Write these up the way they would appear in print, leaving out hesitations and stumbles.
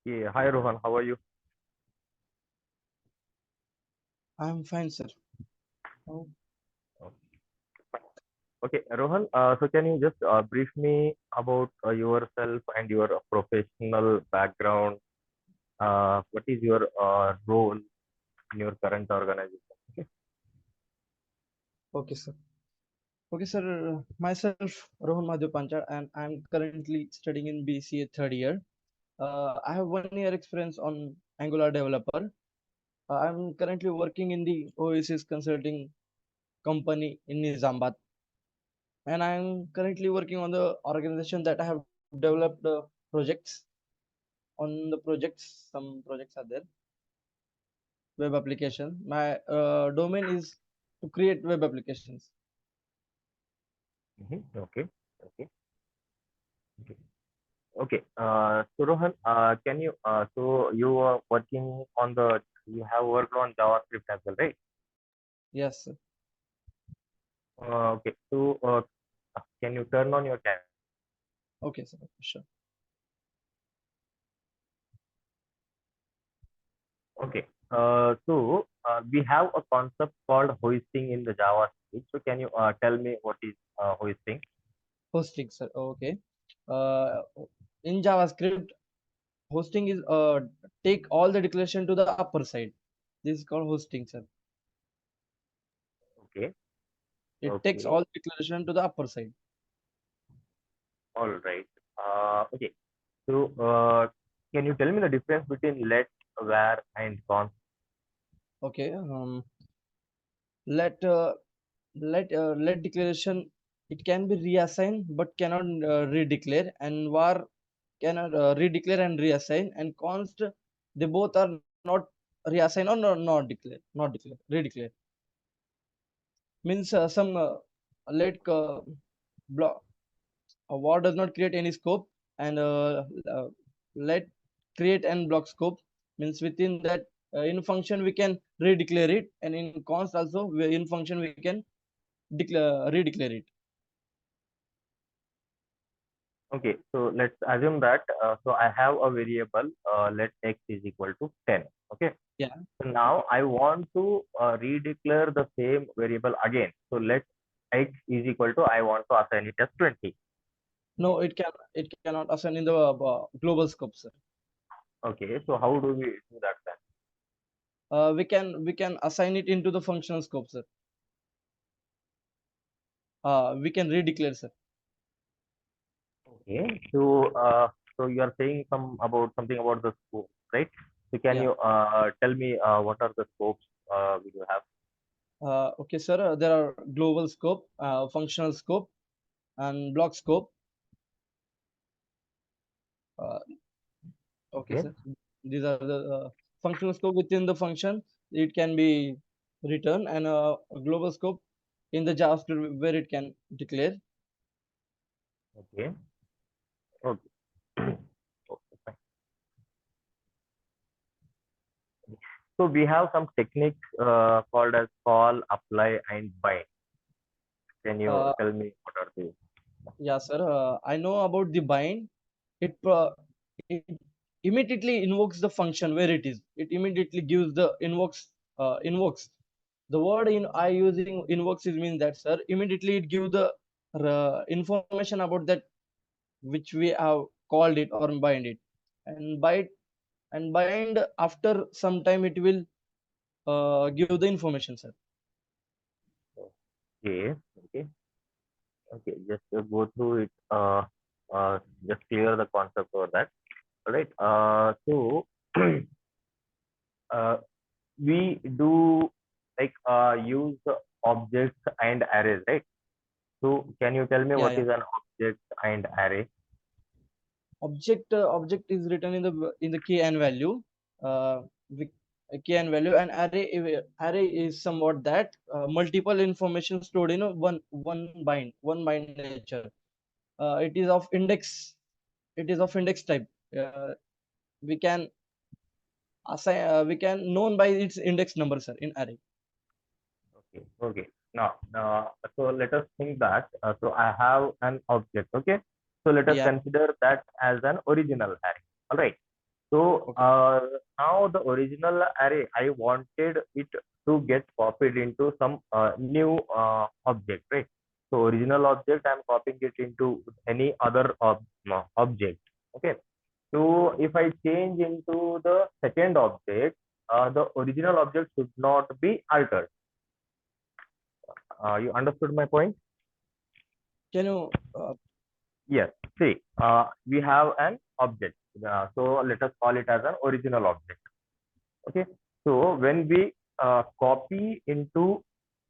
Yeah, hi Rohan, how are you? I'm fine, sir. Oh, Okay, Rohan, so can you just brief me about yourself and your professional background? What is your role in your current organization? Okay. okay, sir. Okay, sir. Myself, Rohan Panchar, and I'm currently studying in BCA third year. I have 1 year experience on Angular developer. I'm currently working in the Oasis Consulting company in Nizamabad, and I'm currently working on the organization that I have developed projects. On the projects, some projects are there. Web application. My domain is to create web applications. Okay. Okay. Okay. Okay. So Rohan, can you so you are working on the you have worked on JavaScript as well, right? Yes, sir. Okay. So can you turn on your camera? Okay, sir. Sure. Okay. We have a concept called hoisting in the JavaScript. So can you tell me what is hoisting? Hosting, sir. Okay. Uh, in JavaScript, hosting is take all the declaration to the upper side. This is called hosting, sir. Okay. It takes Okay. all declaration to the upper side. All right. Okay. So can you tell me the difference between let, where, and const? Okay. Let let declaration, it can be reassigned but cannot redeclare, and var cannot redeclare and reassign, and const, they both are not reassign or not declare redeclare. Means some let block var does not create any scope, and uh, let create and block scope. Means within that, in function we can redeclare it, and in const also in function we can declare redeclare it. Okay. So let's assume that so I have a variable let x is equal to 10. Okay. Yeah. So now I want to redeclare the same variable again. So let x is equal to I want to assign it as 20. No, it cannot assign in the global scope, sir. Okay. So how do we do that then? We can assign it into the functional scope, sir. We can redeclare, sir. Okay. So you are saying something about the scope, right? So can Yeah. you tell me what are the scopes we do have? Okay, sir. There are global scope, functional scope, and block scope. Uh, okay, Okay. sir. These are the functional scope. Within the function, it can be returned, and a global scope in the JavaScript where it can declare. Okay. Okay. Okay, fine. So we have some techniques called as call, apply, and bind. Can you Uh, tell me what are these? yeah, sir. I know about the bind. It immediately invokes the function where it is. It immediately gives the invokes. The word in I using invokes is means that, sir, immediately it give the information about that which we have called it or bind it, and bind after some time it will give the information, sir. Okay. Okay. Okay. Just go through it. Just clear the concept over that. All right. Uh, we do like use objects and arrays, right? So can you tell me Yeah, what yeah. is an object and array? Object is written in the key and value. uh, with a key and value, and array is somewhat that multiple information stored in a one bind nature. It is of index, it is of index type. uh, we can assign, we can known by its index number, sir, in array. Okay. Okay. Now, so let us think that. So I have an object. Okay. So let us Yeah. consider that as an original array. All right. So Okay. now the original array, I wanted it to get copied into some new object, right? So original object, I'm copying it into any other object. Okay. So if I change into the second object, the original object should not be altered. You understood my point? Can you Yes. See, we have an object. So let us call it as an original object. Okay. So when we copy into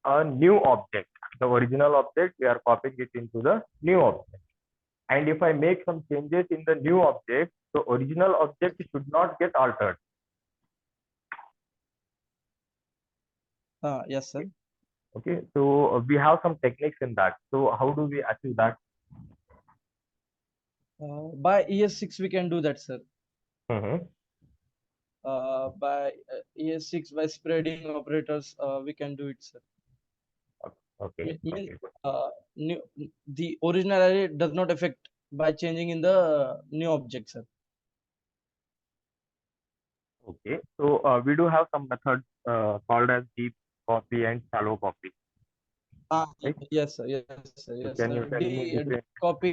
a new object, the original object, we are copying it into the new object. And if I make some changes in the new object, the original object should not get altered. yes, sir. Okay. So we have some techniques in that. So how do we achieve that? By ES6 we can do that, sir. Mm-hmm. By ES6 by spreading operators we can do it, sir. Okay. Means Okay. Good. new the original array does not affect by changing in the new object, sir. Okay. So we do have some methods called as deep copy and shallow copy, right? Yes, sir. Yes, sir. Yes, So sir. can you tell me Deep different? copy,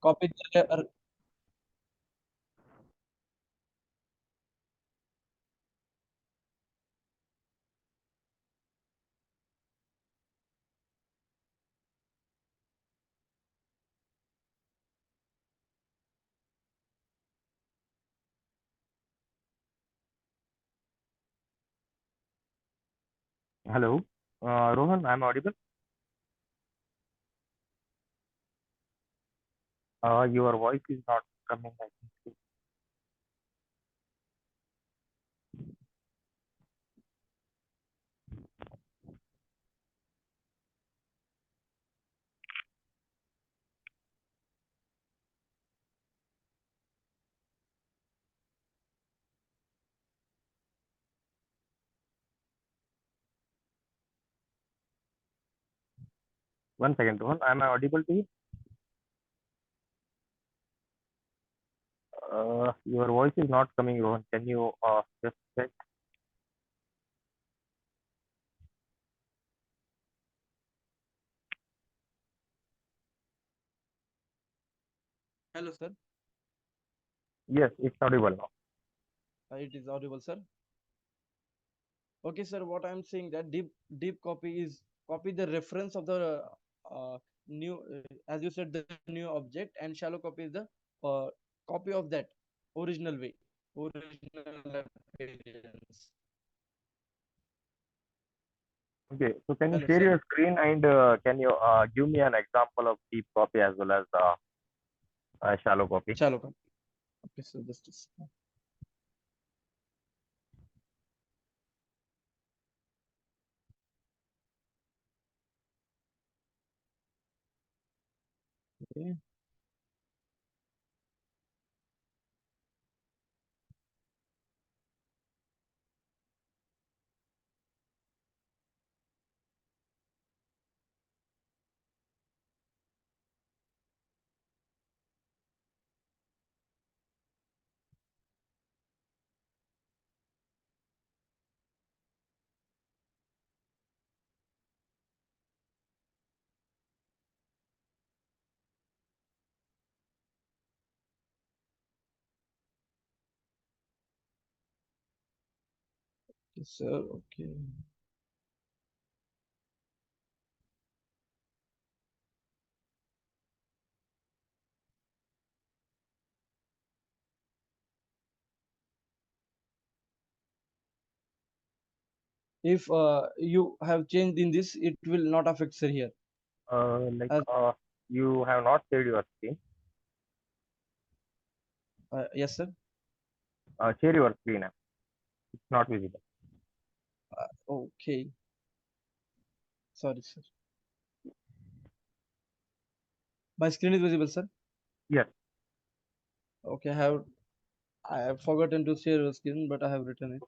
copy the Hello, Rohan, I'm audible. Your voice is not coming. I think. 1 second, Rohan. Am I audible to you? Your voice is not coming, Rohan. Can you just check? Hello, sir. Yes, it's audible now. It is audible, sir. Okay, sir. What I'm saying that deep copy is copy the reference of the new, as you said, the new object, and shallow copy is the uh, copy of that original way, original appearance. Okay, so can you Hello, share sir. your screen and can you give me an example of deep copy as well as shallow copy? Shallow copy. Okay, so just a second. Okay. Yes, sir. Okay. If you have changed in this, it will not affect, sir, here. Like As you have not shared your screen. yes, sir. Share your screen. It's not visible. Okay. Sorry, sir. My screen is visible, sir. Yes. Okay, I have forgotten to share your screen, but I have written it.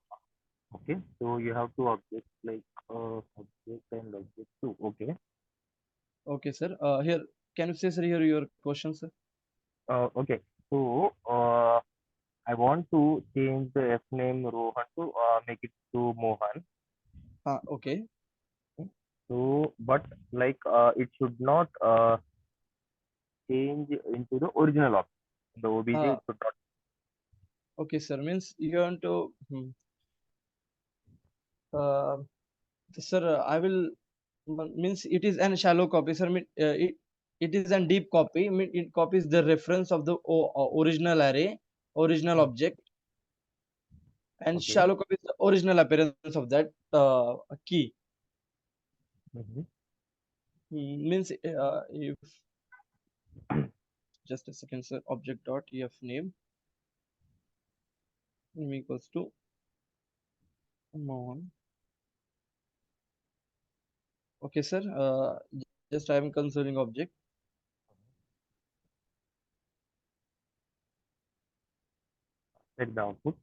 Okay. So you have two objects like object and object two. Okay. Okay, sir. Here, can you say, sir, here your question, sir? Okay. So I want to change the F name Rohan to make it to Mohan. Okay. So, but like it should not change into the original object. In the OBJ, Uh, it should not. okay, sir. Means you want to, uh, sir, I will, means it is an shallow copy, sir. It is a deep copy. Mean it copies the reference of the original array, original object, and Okay. shallow copy is the original appearance of that key. Mhm. Means if just a second, sir. Object dot ef name equals to Mohan. Okay, sir. Just I am considering object. Check the output.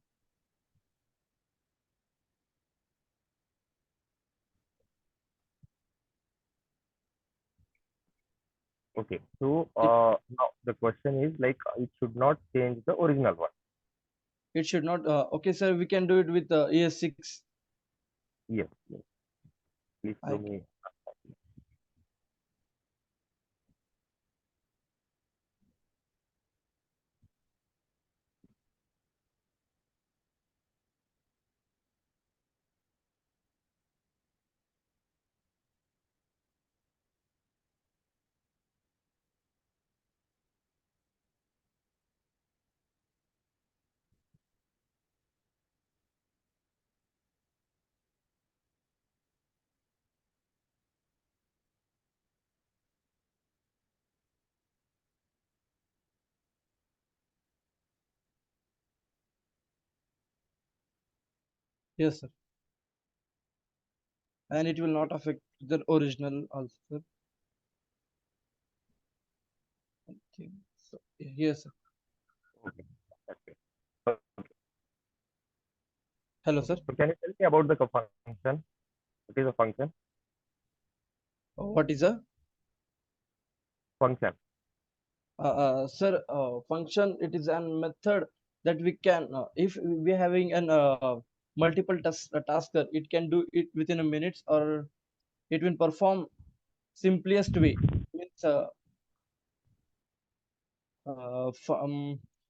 Okay. So It now the question is like it should not change the original one. it should not. Okay, sir. We can do it with ES6. Yes. Yes. Please show I me. Yes, sir. And it will not affect the original also, sir. I think so. Yes, sir. Okay. Okay. Hello, Okay. sir. So can you tell me about the function? What is a function? What is a Function. sir function? It is a method that we can, if we having an multiple tasker, it can do it within a minutes, or it will perform simplest way. Means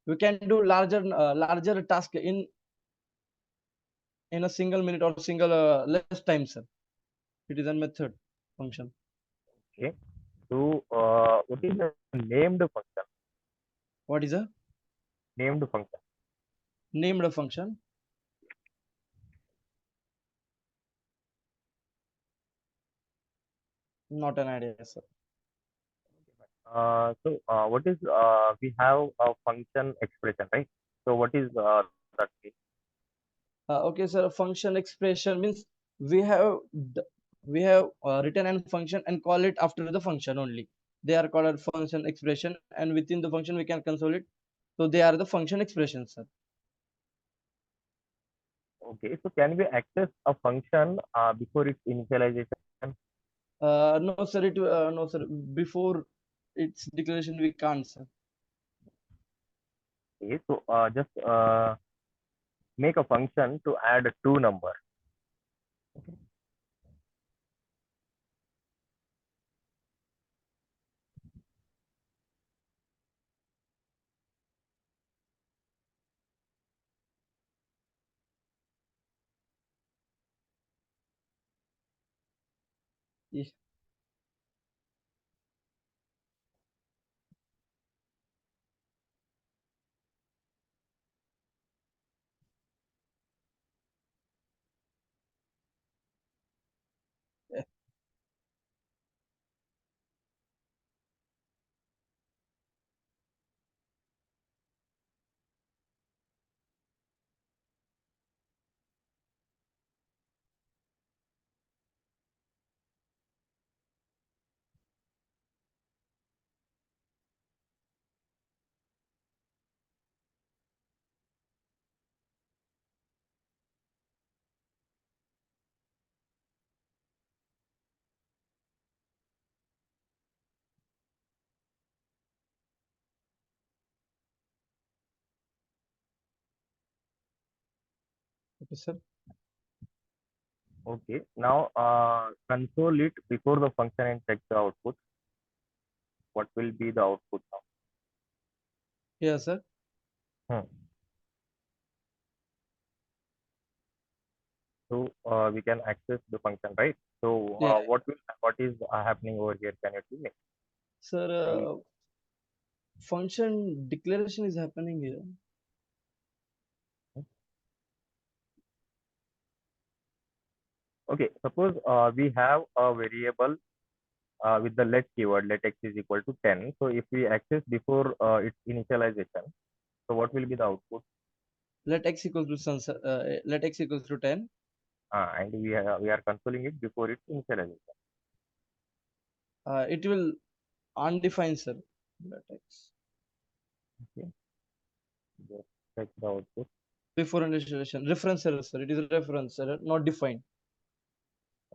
we can do larger task in a single minute or single less time, sir. It is a method function. Okay. So what is the named function? What is a Named function. named function? Not an idea, sir. What is we have a function expression, right? So what is that mean? Okay, sir. Function expression means we have d- we have written an function and call it after the function only. They are called a function expression, and within the function we can console it. So they are the function expressions, sir. Okay, so can we access a function before its initialization? No, sir. No, sir. Before its declaration, we can't, sir. Okay, so just make a function to add two number. Yes. Okay, sir. Okay. Now, console it before the function and check the output. What will be the output now? Yeah, sir. Hmm. So we can access the function, right? So Yeah, what is happening over here? Can you tell me? sir. I Function declaration is happening here. Okay. Suppose we have a variable with the let keyword, let x is equal to 10. So if we access before its initialization, so what will be the output? Let x equals to let x equals to 10. And we are consoling it before its initialization. It will undefined, sir. Let x Okay. Just check the output. before initialization. Reference error, sir. It is a reference error, not defined.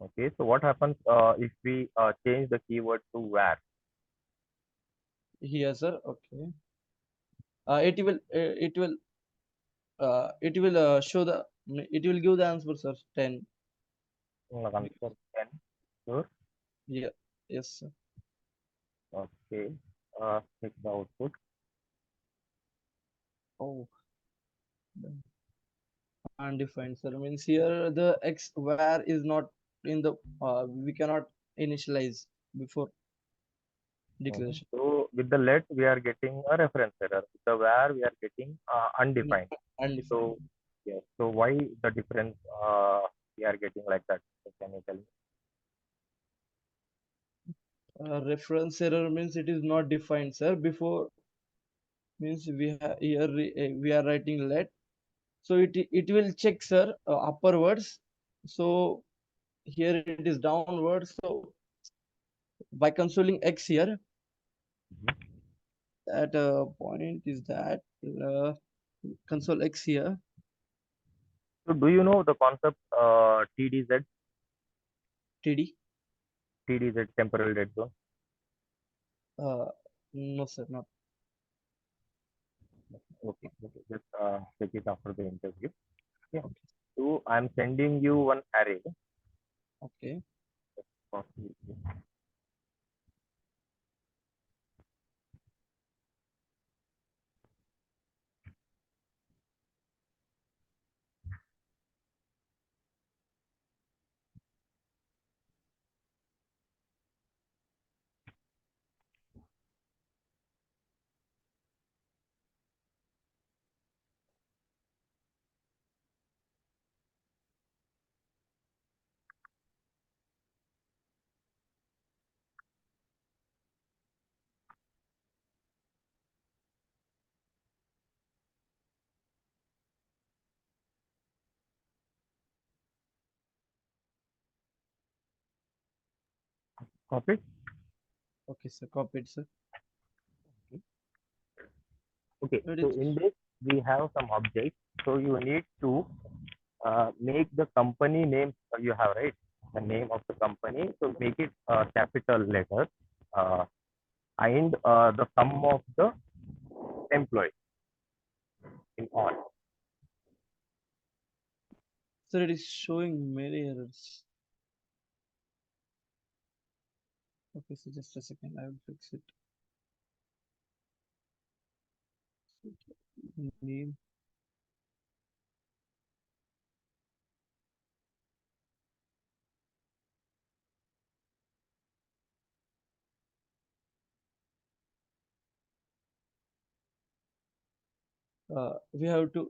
Okay. So what happens if we change the keyword to where? Here, sir. Okay. It will show the it will give the answer, sir. 10. Answer 10. Sure. Yeah. Yes, sir. Okay. Check the output. Oh, undefined, sir. Means here the x where is not in the we cannot initialize before Mhm. declaration. So with the let, we are getting a reference error. With the where, we are getting undefined. Undefined. So yes. So why the difference we are getting like that? So can you tell me? Reference error means it is not defined, sir. Before means we are writing let, so it will check, sir, upperwards. So here it is downwards. So by consoling x here, Mhm. that point is that console x here. So do you know the concept TDZ? TD. TDZ, temporal dead zone. Uh, no, sir, not. Okay. Okay. Just check it after the interview. Okay. Okay. So I'm sending you one array. Okay. Copy. Okay, sir. Copied, sir. Okay. It So is. in this, we have some objects. So you need to make the company name you have, right? The name of the company. So make it capital letters and the sum of the employee in all. Sir, it is showing many errors. Okay, so just a second. I will fix it. Name. We have to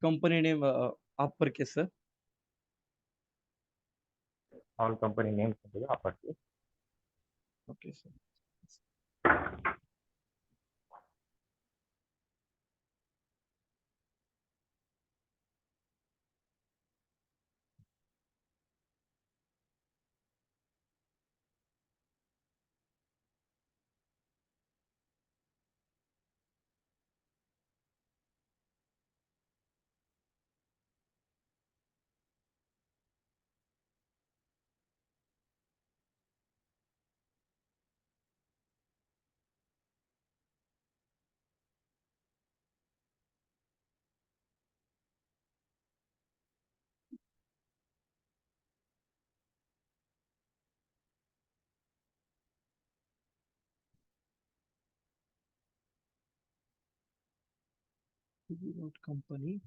company name uppercase, sir. All company names into the uppercase. Okay, sir. Without company.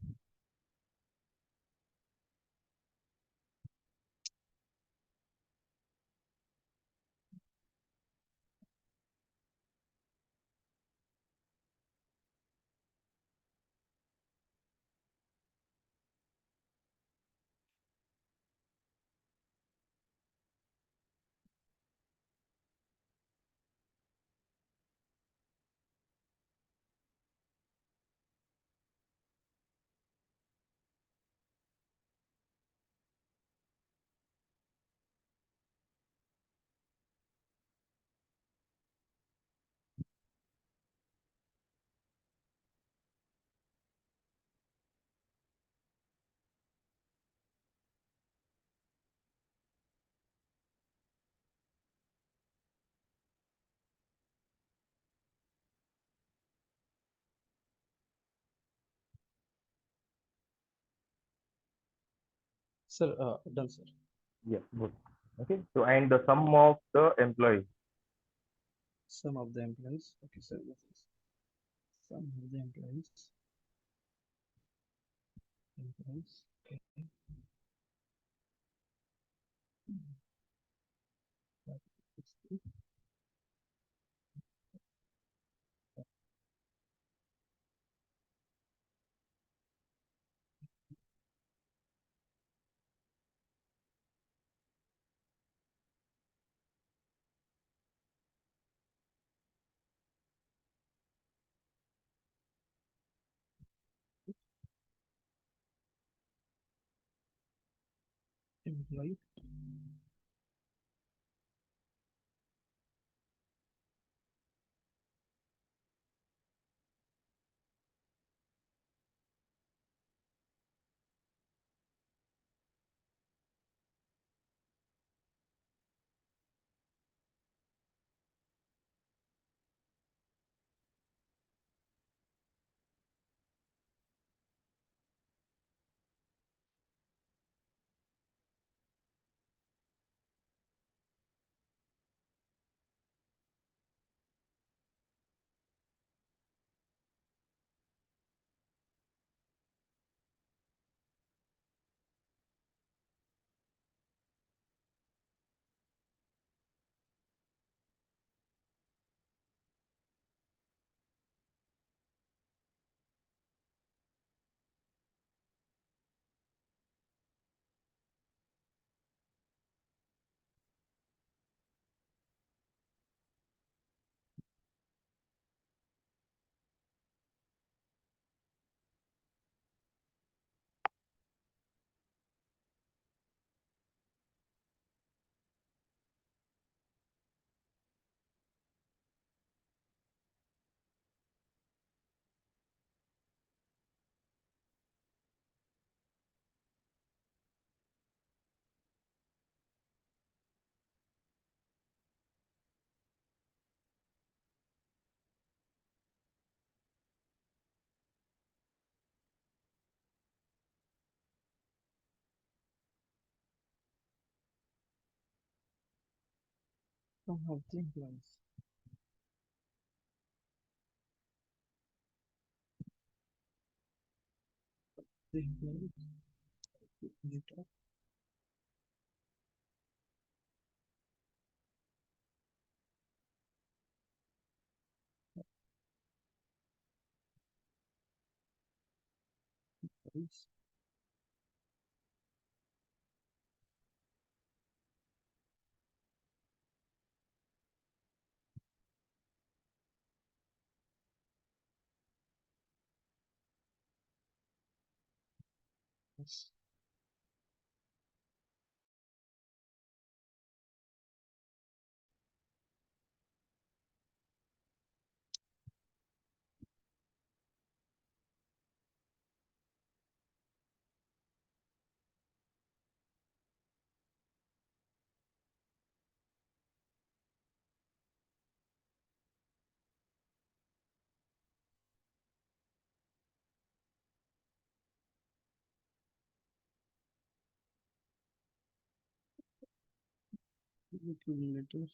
Sir, done, sir. Yes, good. Okay. So, and the sum of the employees. Some of the employees. Okay, sir. This is some of the employees. Employees. Okay. Employee. Some of the employees. The employees. Later. Employees. Yes. Accumulators.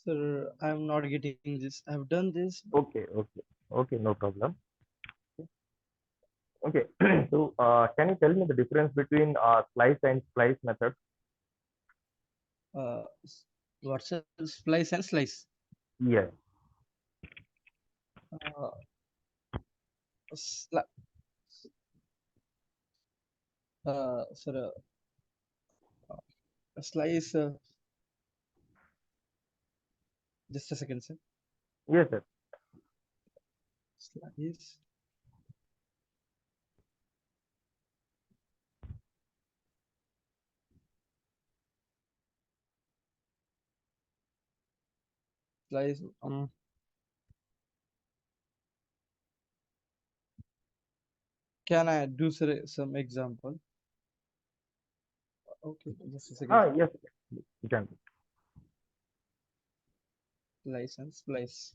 Sir, I'm not getting this. I've done this, but Okay, okay, okay, no problem. Okay, so can you tell me the difference between slice and splice method? uh, s- what's a splice and slice? Yes. Uh, sli sir, slice. Just a second, sir. Yes, sir. Slice, slice. Can I do, sir, some example? Okay, just a second, sir. Yes, you can. Slice and splice.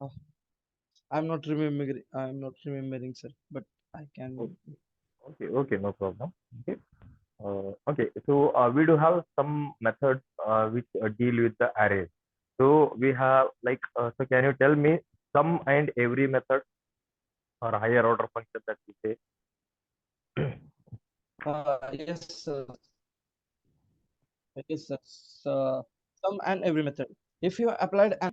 Uh, I'm not remembering, sir. But I Okay, can. okay, okay, no problem. Okay. Okay, so we do have some methods which deal with the arrays. So we have like, so can you tell me some and every method or higher order function that we say? Yes, sir. Yes, sir. Some and every method. If you applied and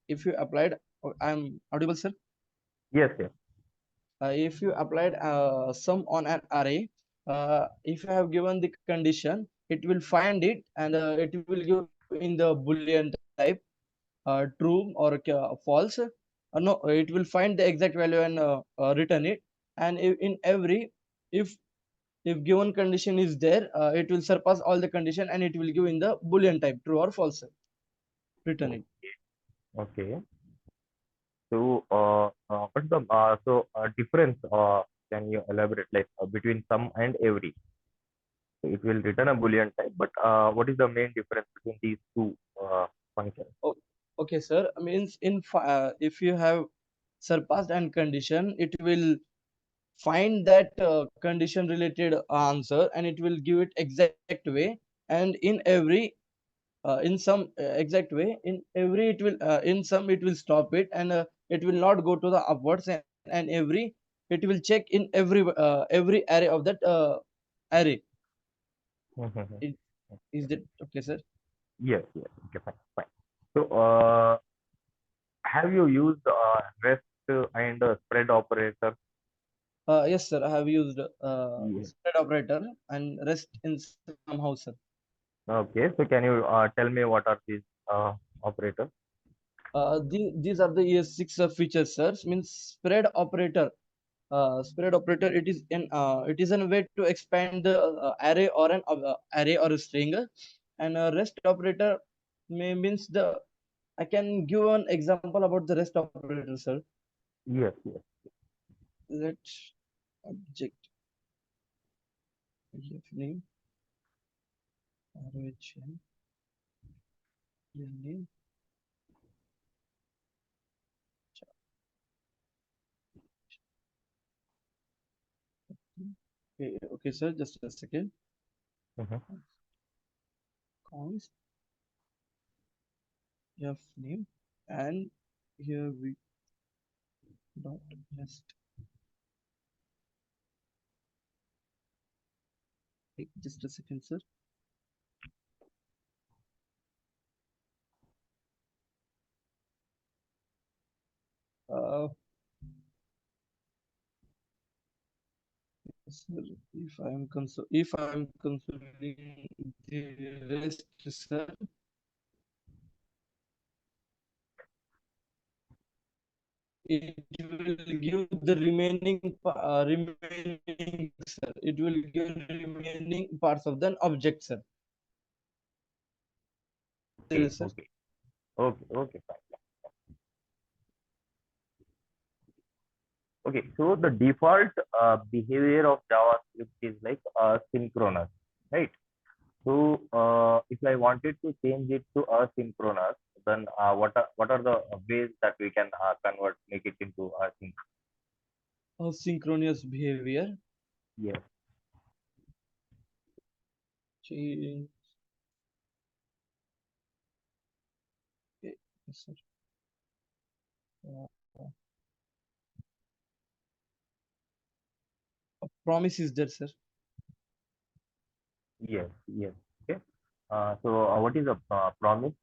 if you applied, I'm audible, sir. Yes, yes. If you applied sum on an array, if you have given the condition, it will find it and it will give in the boolean type, true or false. No, it will find the exact value and return it. And in every, if if given condition is there, it will surpass all the condition and it will give in the boolean type, true or false. Return Oh, it. okay. So what's the difference? Can you elaborate like between some and every? So it will return a boolean type, but what is the main difference between these two functions? Oh, okay, sir. Means if you have surpassed and condition, it will find that condition related answer and it will give it exact way. And in every, in some exact way, in every it will, in some it will stop it and it will not go to the upwards, and every it will check in every array of that array. It, is that okay, sir? Yes, yes. Okay, fine, fine. So have you used rest and spread operator? Yes, sir. I have used Yes. spread operator and rest in somehow, sir. Okay, so can you tell me what are these operators? These are the ES6 features, sir. Means spread operator. Spread operator. It is a way to expand the array or an array or a string, and rest operator means the. I can give an example about the rest operator, sir. Yes, yes. Let object name RHM name. Okay, okay, sir. Just a second. Mm-hmm. Cons f name, and here we dot rest. Just a second, sir. Uh, sir, if I am considering the rest, sir, it will give the remaining, sir. It will give remaining parts of the object, sir. Okay, Sir. okay, okay, okay, fine. Okay, so the default behavior of JavaScript is like synchronous, right? So if I wanted to change it to asynchronous, then what are the ways that we can convert, make it into async? Asynchronous behavior. Yes, Change. Okay, yes, sir. Uh, a promise is there, sir. yes, yes. Okay. So what is a promise?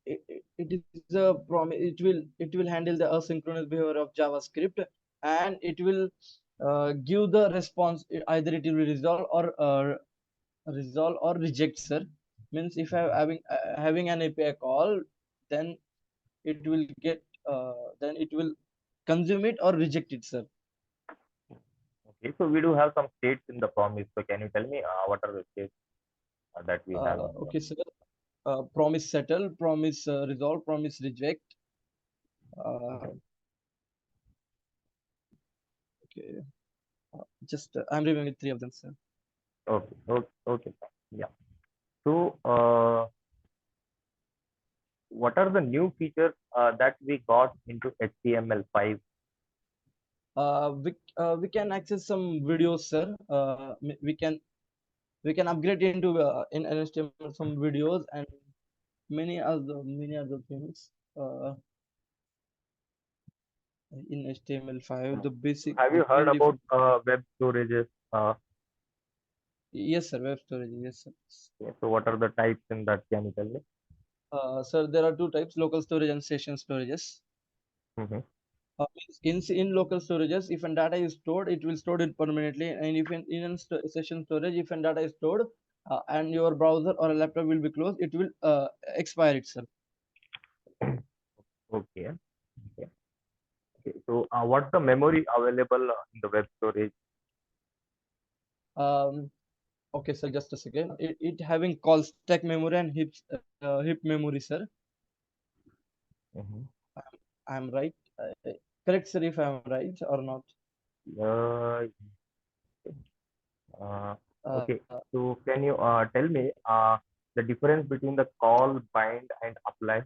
It is a promise. It will handle the asynchronous behavior of JavaScript, and it will give the response. Either it will resolve or reject, sir. Means if I having an API call, then it will get then it will consume it or reject it, sir. Okay, so we do have some states in the promise. So can you tell me what are the states that we have in the Okay, sir. Promise settle, promise resolve, promise reject. promise? Okay, just I'm reviewing three of them, sir. Okay, okay, okay, fine. Yeah. So, what are the new features that we got into HTML5? We can access some videos, sir. We can upgrade into in HTML some videos and many other things in HTML5. The basic Have the you heard main about difference. web storages? Yes, sir. Web storage. Yes, sir. Yeah, so, what are the types in that? Can you tell me? Sir, there are two types: local storage and session storages. Mm-hmm. In local storages, if an data is stored, it will store it permanently, and if in session storage, if an data is stored and your browser or a laptop will be closed, it will expire itself. Okay. Okay. Okay. So, what's the memory available in the web storage? um, okay, sir, just a second. It having call stack memory and heap memory, sir. Mm-hmm. I'm right. Correct, sir, if I'm right or not. Uh, uh, okay. So, can you tell me the difference between the call, bind, and apply?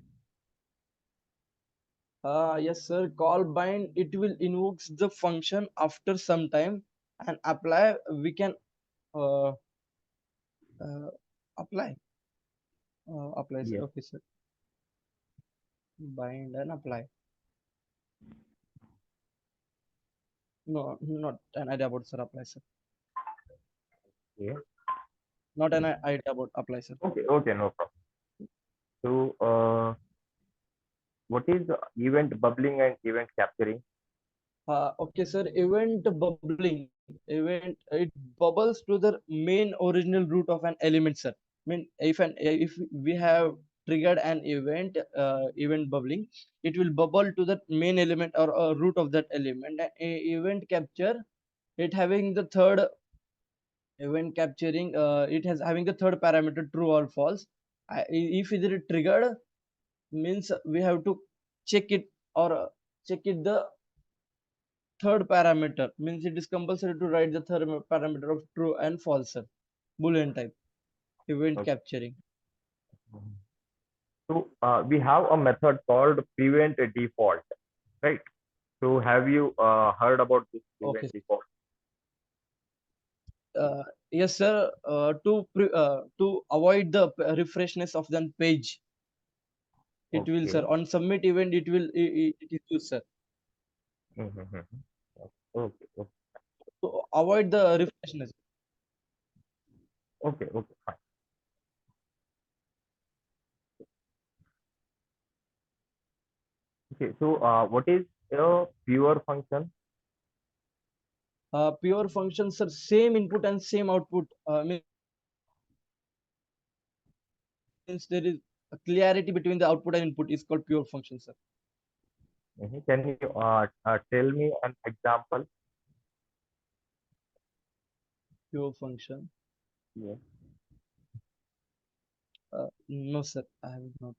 yes, sir. Call bind, it will invokes the function after some time, and apply we can uh, uh, apply. Apply, sir. Yes. Okay, sir. Bind and apply. No, not an idea about sir. Apply, sir. Okay. Not an idea about apply, sir. Okay. Okay. No problem. So, what is event bubbling and event capturing? Okay, sir. Event bubbling. Event it bubbles to the main original root of an element, sir. I mean, if we have triggered an event bubbling, it will bubble to the main element or root of that element. Event capture, it having the third event capturing. It has having the third parameter true or false. If it is triggered, means we have to check it or check it the third parameter, means it is compulsory to write the third parameter of true and false, sir. Boolean type event Okay. capturing. So we have a method called prevent default, right? So have you heard about this Okay. prevent default? Yes, sir. To avoid the refreshness of the page, it will, sir. Okay. On submit event, it is used, sir. Mm-hmm. Okay. Okay. To avoid the refreshness. Okay. Okay. Fine. Okay. So what is a pure function? Pure functions are same input and same output. Means there is a clarity between the output and input is called pure function, sir. Can you tell me an example? Pure function. Yes. No, sir. I have not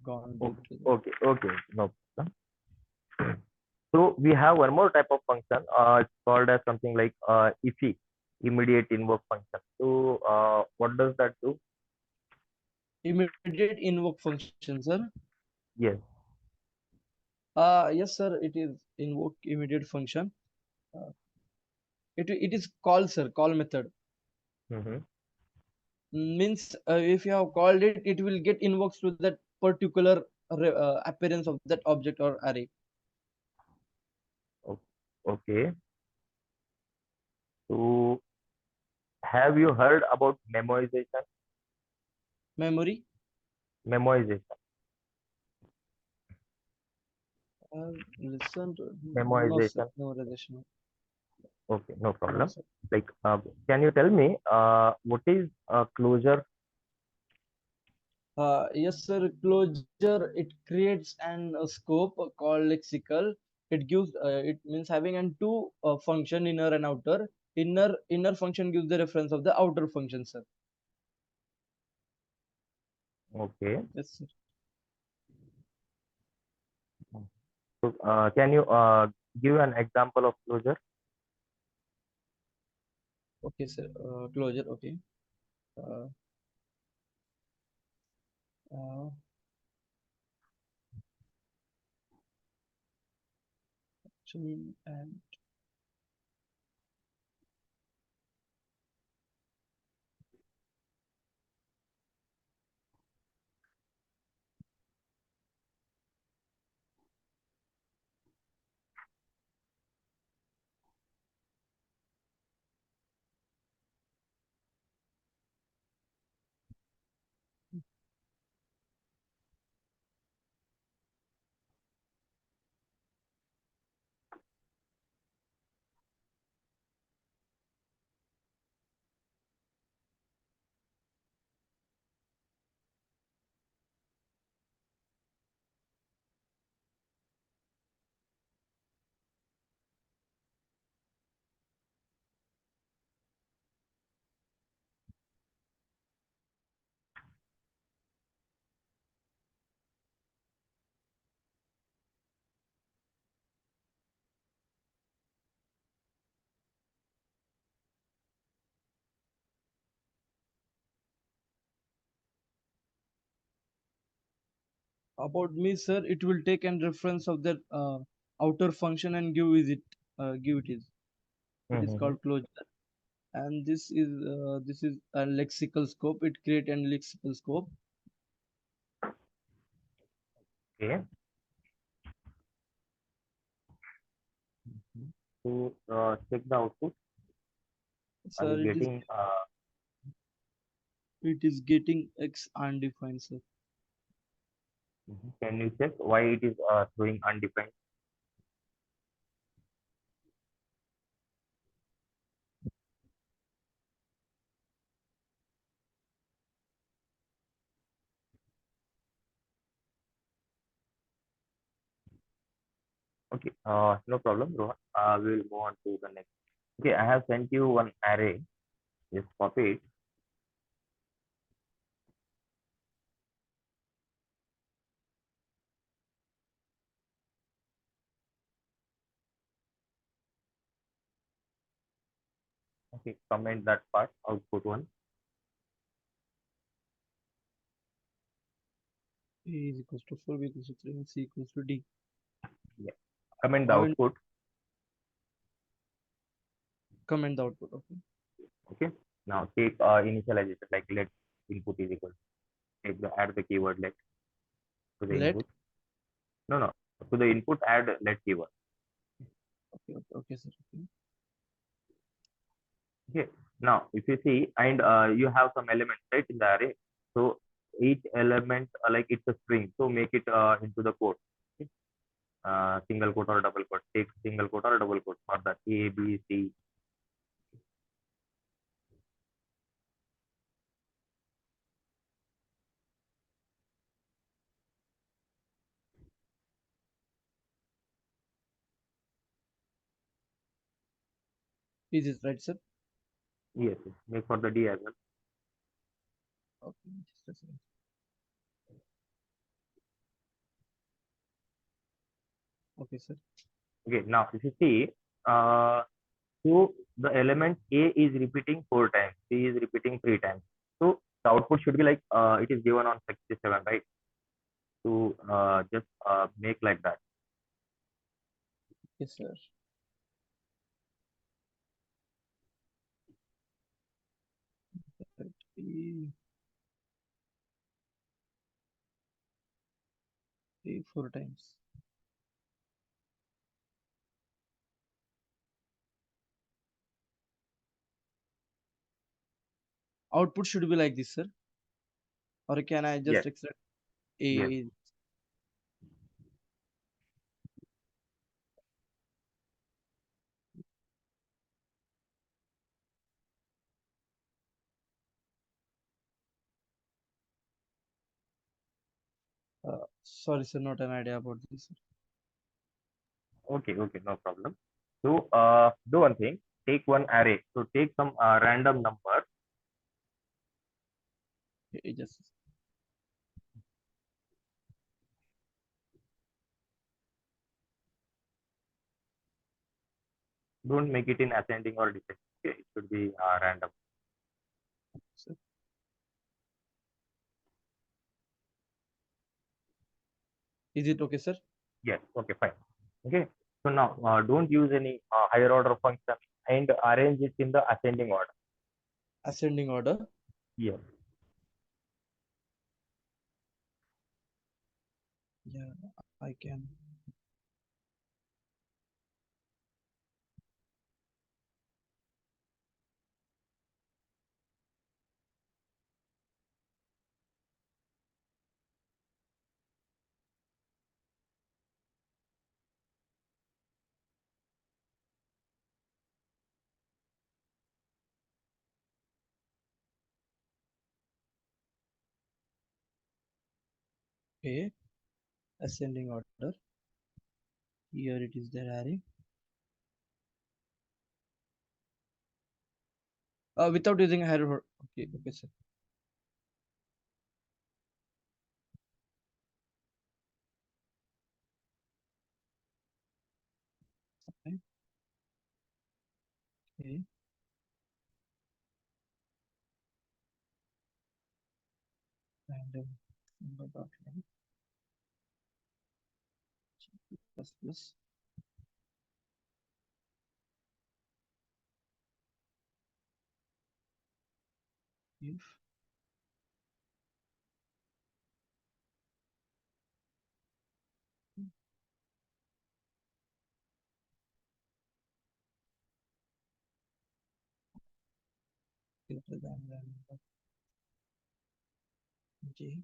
gone deep Okay. to that. Okay. Okay. No problem. So we have one more type of function. It's called as something like IFI, immediate invoke function. So what does that do? Immediate invoke function, sir. Yes. Yes, sir. It is invoke immediate function. Uh, it is call, sir. Call method Mm-hmm. means if you have called it, it will get invoked to that particular appearance of that object or array. Okay. So have you heard about memoization? Memory. Memoization. Listen to no, sir. Memoization. No relation. Okay, no No, problem. sir. Like, can you tell me what is closure? Yes, sir. Closure. It creates an scope called lexical. It gives. It means having an two function, inner and outer. Inner function gives the reference of the outer function, sir. Okay. Yes, sir. So can you give an example of closure? Okay, sir. Closure. Okay. Uh, uh, and about me, sir, it will take an reference of that outer function and give it is. It is Mm-hmm. called closure, and this is a lexical scope. It create an lexical scope. Okay. So check the output. Are you Sir, getting? it is getting X undefined, sir. Can you check why it is showing undefined? Okay. No problem, Rohan. We will move on to the next. Okay, I have sent you one array. Just copy it. Okay, comment that part. Output one. A is equals to 4, B equals to 3, and C equals to D. Yeah. Comment the Now in output. comment the output. Okay. Okay. Now take initialization like let input is equal. Take the add the keyword let to the Let. input. No, no. To the input add let keyword. Okay, okay, okay, sir. Okay. Okay. Now if you see and you have some elements right in the array. So each element like it's a string. So make it into the quote. Okay. Single quote or double quote. Take single quote or double quote for the A, B, C. Is it right, sir? Yes, yes. Make for the D as well. Okay, just a second. Okay, sir. Okay, now if you see, uh, so the element A is repeating 4 times, B is repeating 3 times. So the output should be like it is given on 67, right? To just make like that. Yes, sir. 30, 4 times. Output should be like this, sir. Or can I Yes, just extract yes. A? Sorry, sir, not an idea about this, sir. Okay, okay, no problem. So do one thing. Take one array. So take some random number. Okay, just Don't make it in ascending or descending. Okay, it should be random. sir. Is it okay, sir? Yes. Okay, fine. Okay. So now don't use any higher order function and arrange it in the ascending order. Ascending order. Yes. Yeah, I can. Okay, ascending order. Here it is there array. Without using higher order. Okay, okay, sir. Okay, okay. Random number dot length plus plus if greater than random j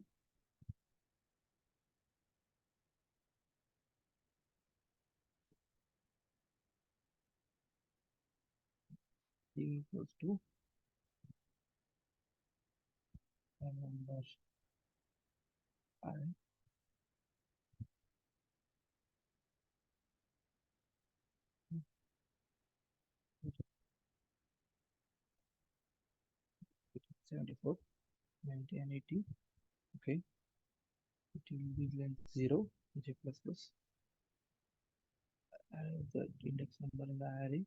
equals to number I 74, 90 and 80. Okay, it will be length 0 j plus plus. The index number in the array.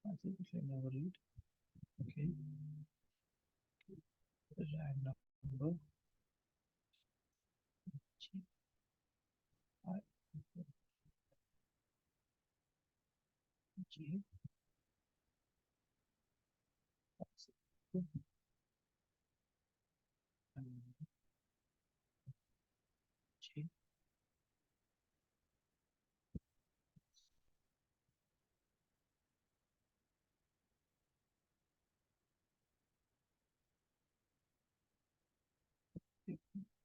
I think if I never read. Okay, random number j I j and j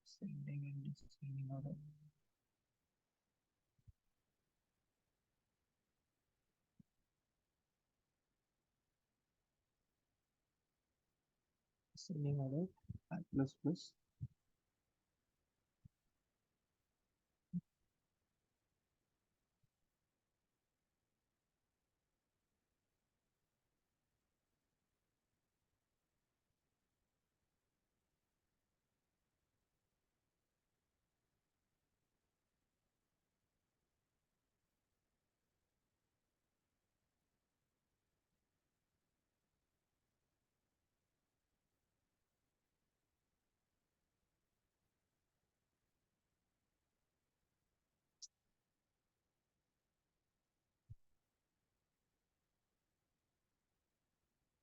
ascending and descending order. Ascending order I plus plus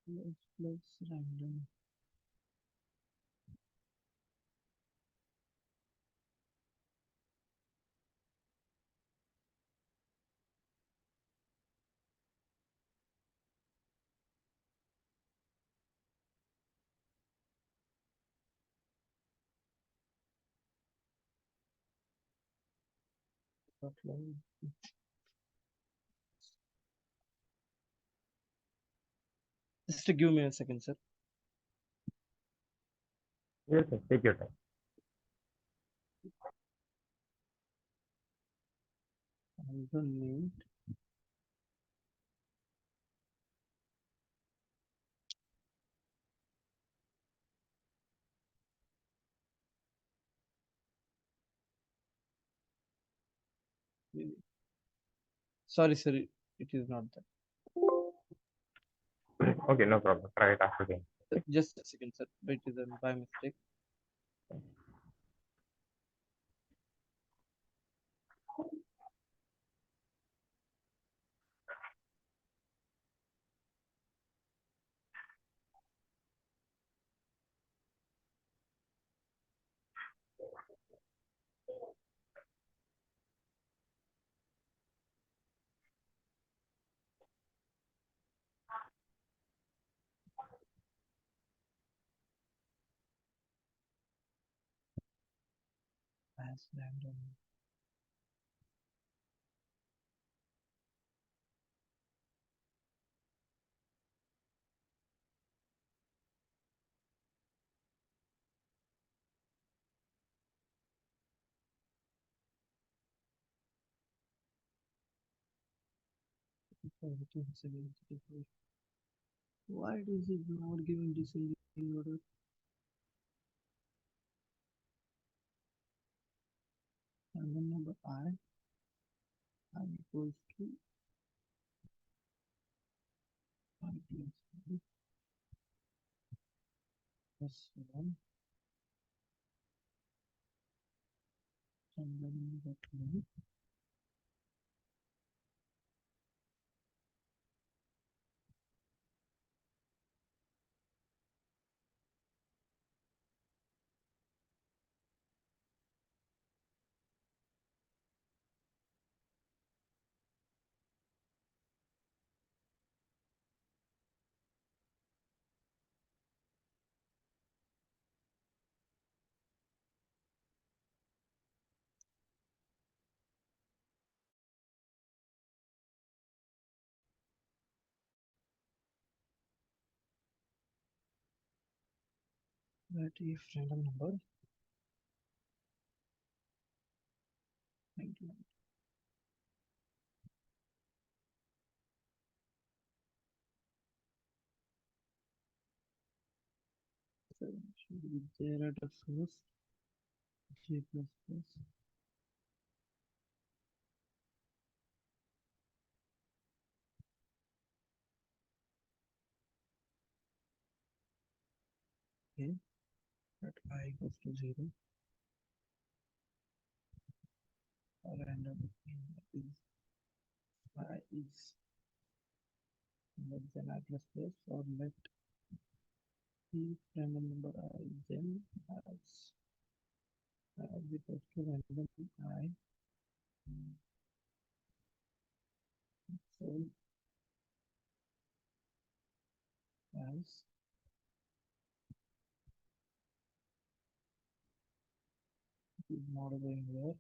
plus random offline. Just to give me a second, sir. Yes, sir. Take your time. Name. Sorry, sir. It is not that. Okay, no problem. Try it after again. Okay. Just a second, sir. It is by mistake. As random. Why does it not giving descending order? Random number I equals to I plus 1. Random number 2. That if random number 99 should be there at the first J plus plus. Okay, that I equals to 0. Random is I is less than I plus plus, or let if random number I then as equals to random I. So as it is not going there.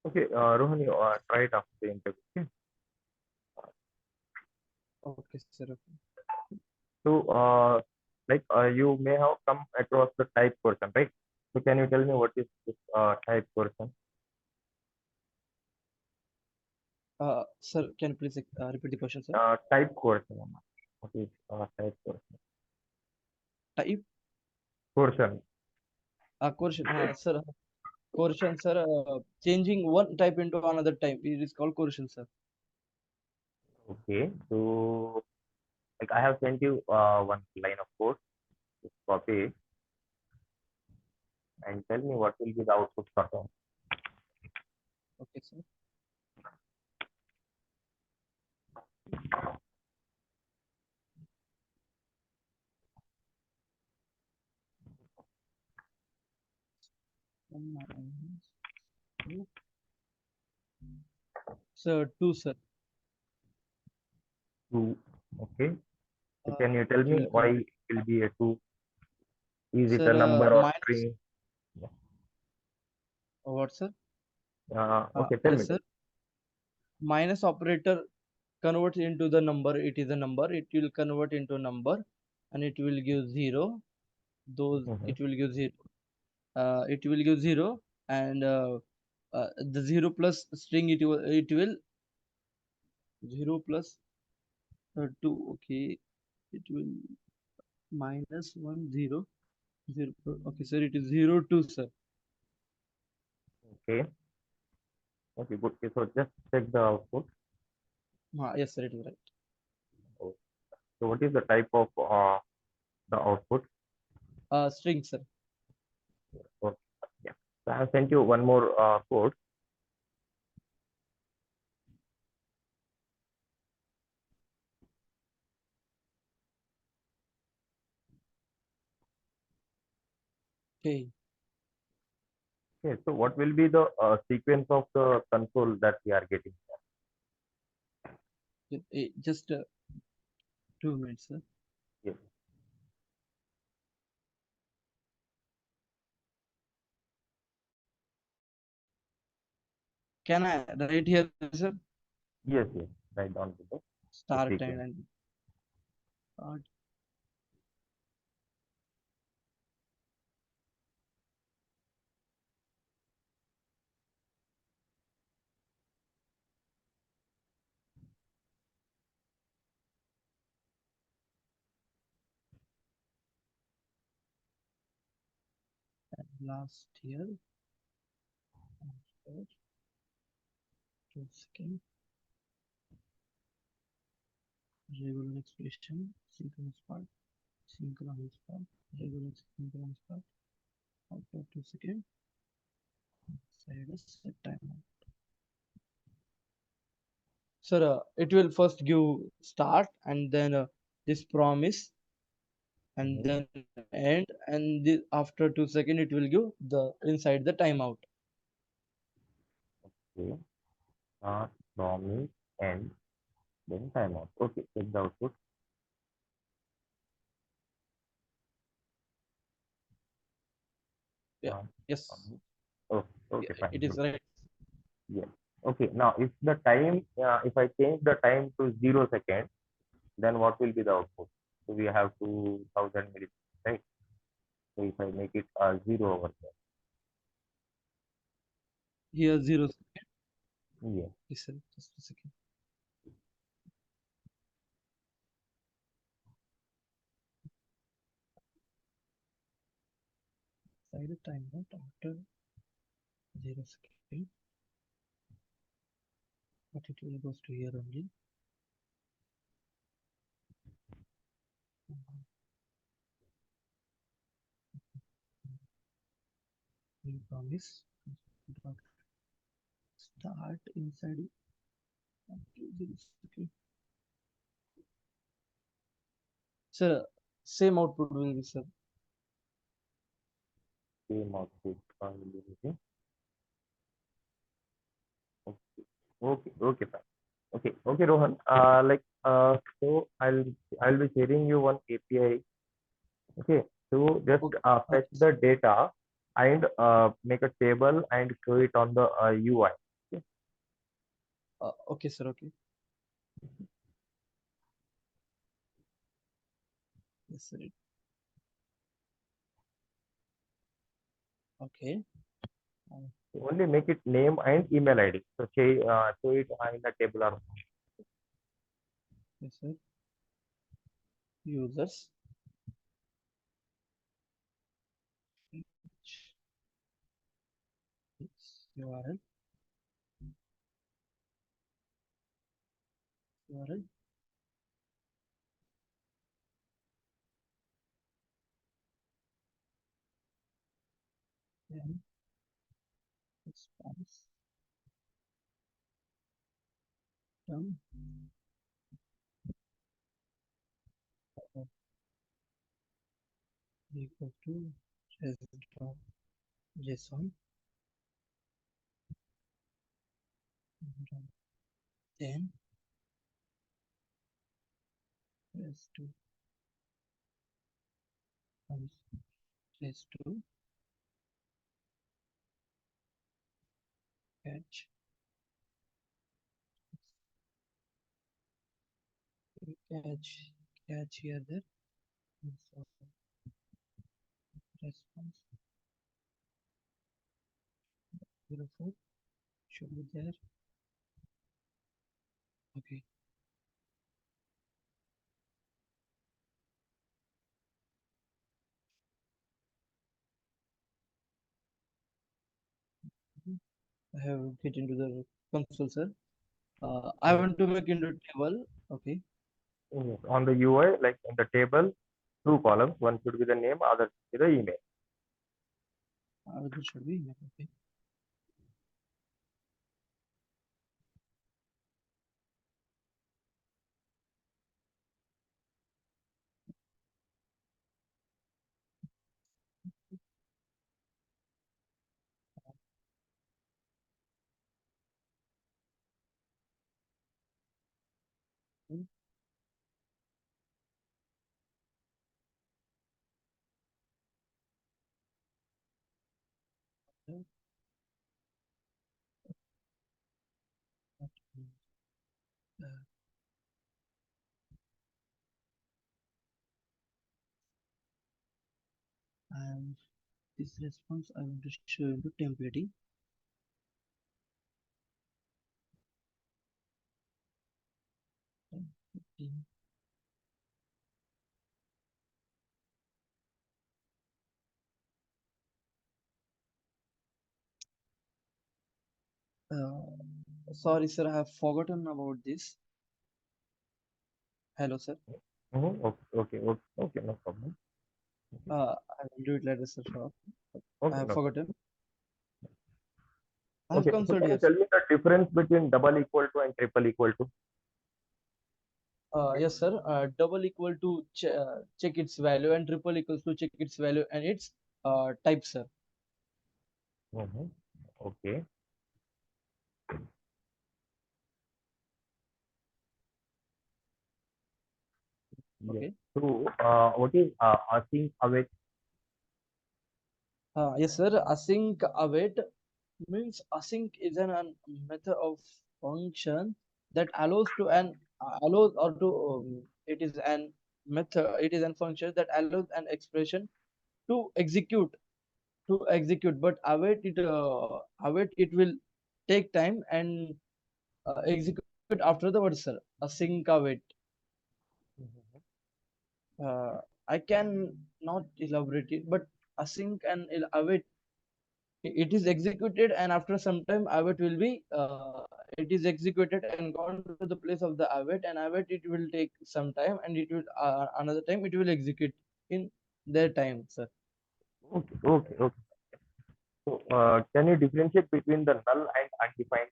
Okay, Rohan, you try it after the interview. Okay. Okay, sir. So, like you may have come across the type person, right? So, can you tell me what is this type person? Sir, can you please repeat the question, sir? Type person. What is type Type portion? quotient, sir. Quotient, sir. Changing one type into another type. It is called quotient, sir. Okay. So like I have sent you one line of code. Just copy it and tell me what will be the output sort of. Okay, sir. Sir, two, sir. Two. Okay. So Uh, can you tell it me will why convert. it will be a two? Is it Sir, a number or minus string? what, sir? Okay, tell Yes, me. sir. Minus operator converts into the number. It is a number. It will convert into number, and it will give zero. Those Mhm. it will give zero. It will give zero, and the zero plus string it will zero plus two. Okay, it will minus one zero zero. Okay, sir. It is zero two, sir. Okay. Okay, good. Okay, so just check the output. Yes, sir. It is right. Oh, so what is the type of the output? String, sir. Okay. Yeah. So I have sent you one more code. Okay. Okay. So what will be the sequence of the console that we are getting? Just 2 minutes, sir. Yes. Can I write here, sir? Yes. Yes. Write down the Start time sequence. and start. Last year. 2 seconds. Regular expression. Synchronous part. Synchronous part. Regular synchronous part. After 2 seconds. Side a set timer. Sir, it will first give start and then this promise and Mhm. then end, and after 2 seconds it will give the inside the timeout. Okay. Start, promise, end, then timeout. Okay. Check the output. Yeah. Start, Yes. promise. Oh, Yeah, okay. Fine. it is Good. right. Yes. Okay. Now, if the time, if I change the time to 0 seconds, then what will be the output? So we have 2000 milliseconds, right? So if I make it zero over Here 0 second. there, yeah. Yes, sir. Just a second. Side a timeout after 0 second, but it will goes to here only. We promise start inside it after 0 second. Sir, same output will be, sir. Same output will be using. Okay, okay, okay, fine. Okay, okay, Rohan. So I'll be sharing you one API. Okay, so just Okay. fetch Okay, the data and make a table and show it on the UI. Okay, okay, sir. Okay. Yes, sir. Okay. Uh, so only make it name and email ID. So show it in the table or yes, sir. users URL URL then response term equal to JSON then s to comes s to catch catch catch here there so response 04 should be there. Okay, I have get into the console, sir. I Mhm. want to make into table. Okay, Yes. On the UI, like in the table, two columns. One should be the name, other should be the email. this should be okay. And this response I want to show into templating. Sorry, sir, I have forgotten about this. Hello, sir. Okay, okay, okay, okay, no problem. I will do it later, sir. Sure. I Okay, have no problem. forgotten. I have Okay, so consoled can you here, tell sir. me the difference between double equal to and triple equal to? Yes, sir. Double equal to check its value and triple equals to check its value and its type, sir. Mm-hmm. Okay. Yes. Okay. So, what is async await? Yes, sir. Async await means async is an method of function that allows to an allows or to it is an method it is an function that allows an expression to execute but await it will take time and execute after the word, sir. Async await. uh, I can not elaborate it, but async and await it is executed and after some time await will be it is executed and gone to the place of the await, and await it will take some time and it will another time it will execute in their time, sir. Okay, okay, okay. So, can you differentiate between the null and undefined?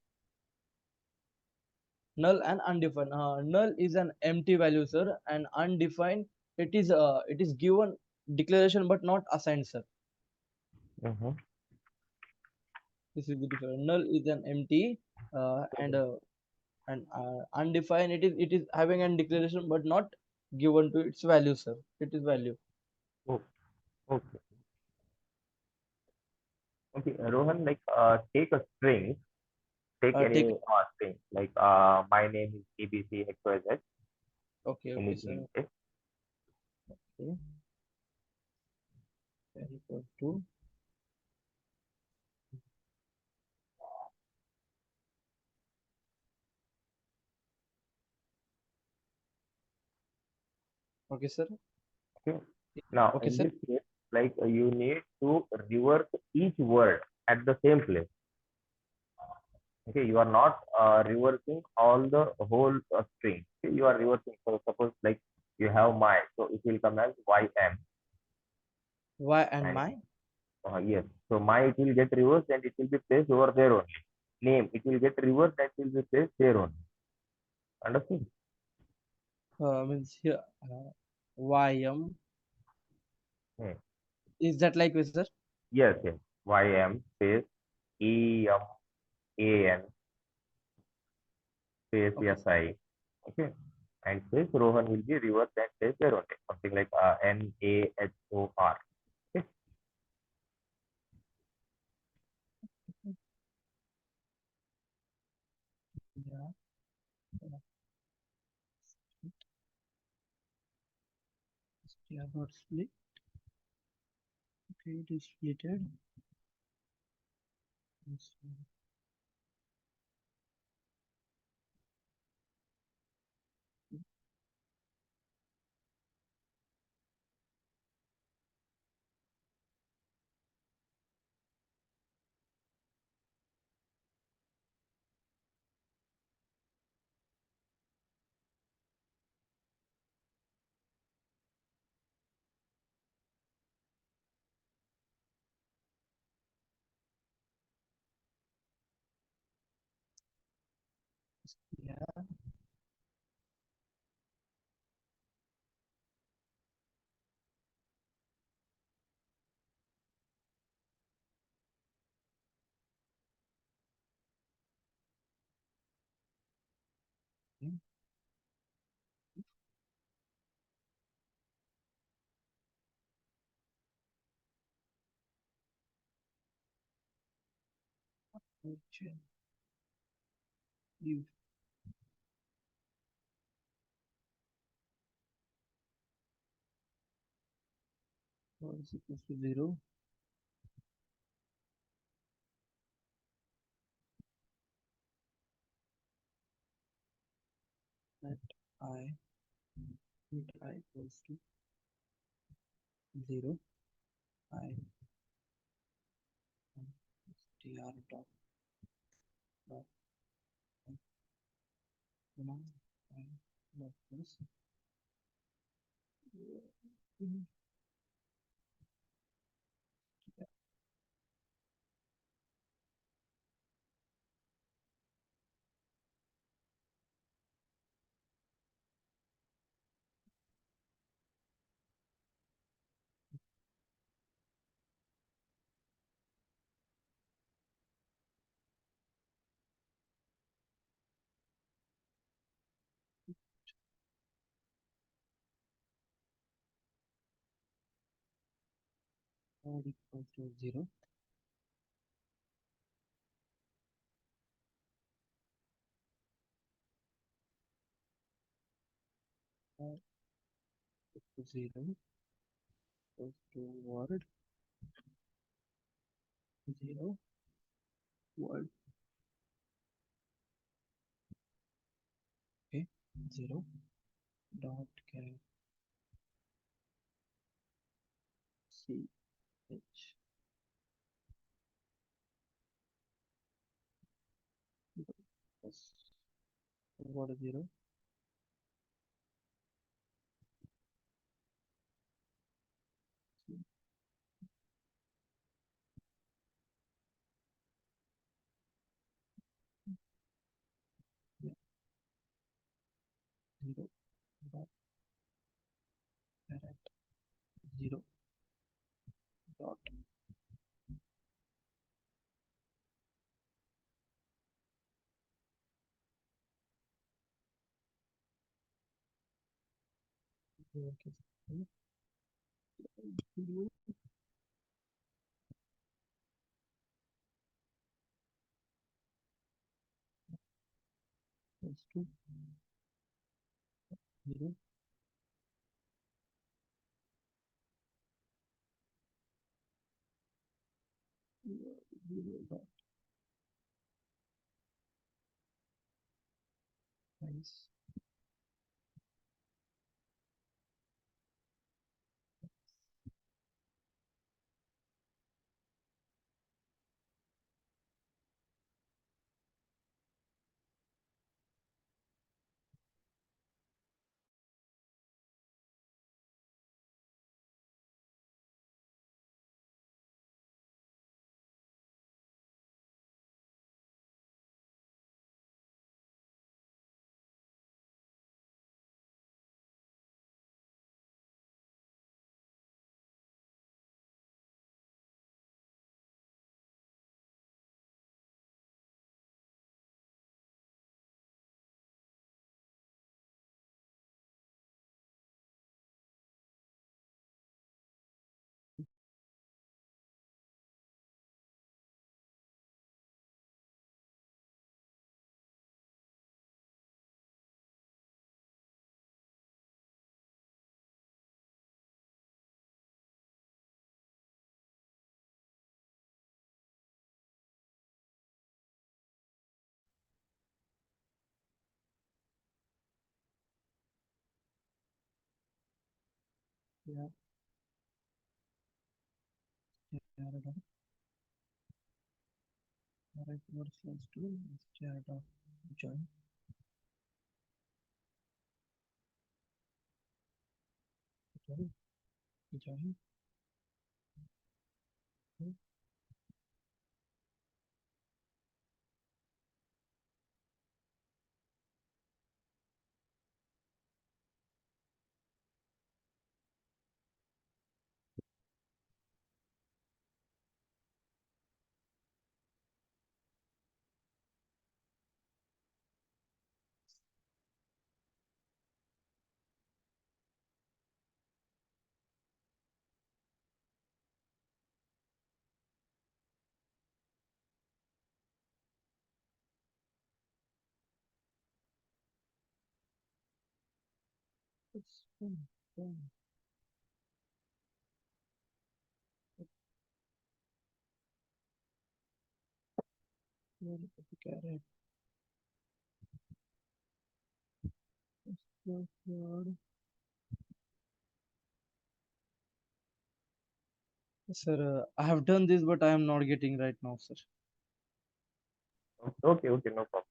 Null and undefined. Null is an empty value, sir, and undefined it is given declaration but not assigned, sir. Mm-hmm. This is the difference. Null is an empty and undefined it is having a declaration but not given to its value, sir. It is value. Oh, okay, okay. Rohan, like, take a string, take Take any string, like, my name is ABC XYZ, okay, okay, anything. sir. Okay. Okay, equal to Okay, sir. Okay. Now, Okay, in sir. this case, like you need to reverse each word at the same place. Okay, you are not reversing all the whole string. Okay, you are reversing. So suppose like you have my, so it will come as ym, Why and and my? yes, so my it will get reversed and it will be placed over there only. Name it will get reversed and it will be placed there only. Understood? Means here, ym. Hmm. Is that like this, sir? Yes, yes. Ym space EMAN space Okay, sir. SI. Okay. And space Rohan will be reversed and placed there only. Something like NAHOR. Okay. Yeah. Yeah, not split. Okay, it is splitted. Yes, yeah. Okay. Which, you is equals to 0. Let I let I equals to 0. I str dot comma I dot plus or equals to 0. Or equals to 0 equals to word 0 word. Okay, 0 dot get ch plus word 0 yeah, 0 dot parent 0 dot lowercase 0 equals to 0 0 dot size Yeah, Jared of Jared what slash two is Jared of join join join. It's fun. Where is the carrot? It's the sir, I have done this, but I am not getting right now, sir. Okay, okay, no problem.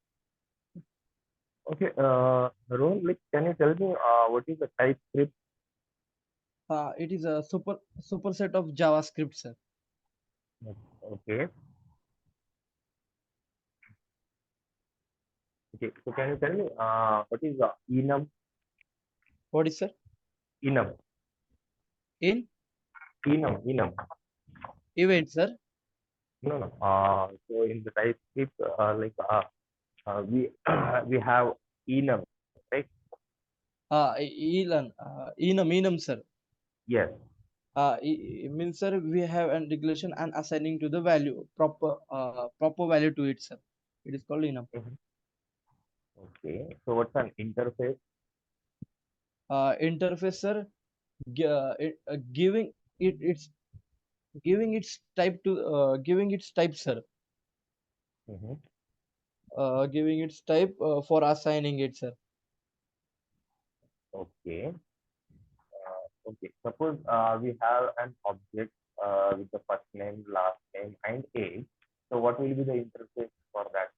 Okay, Rohan, like, can you tell me what is the TypeScript? It is a superset of JavaScript, sir. Okay, okay. So can you tell me what is the enum? What is, sir? Enum, In enum. event, sir. No, no. So in the TypeScript, we we have enum, right? Enum, sir. Yes. Means, sir, we have an regulation and assigning to the value proper value to it, sir. It is called enum. Mhm. Okay. So what's an interface? Interface, sir, giving its giving its type, sir. Hmm. Giving its type for assigning it, sir. Okay. Okay. Suppose we have an object with the first name, last name, and age. So what will be the interface for that?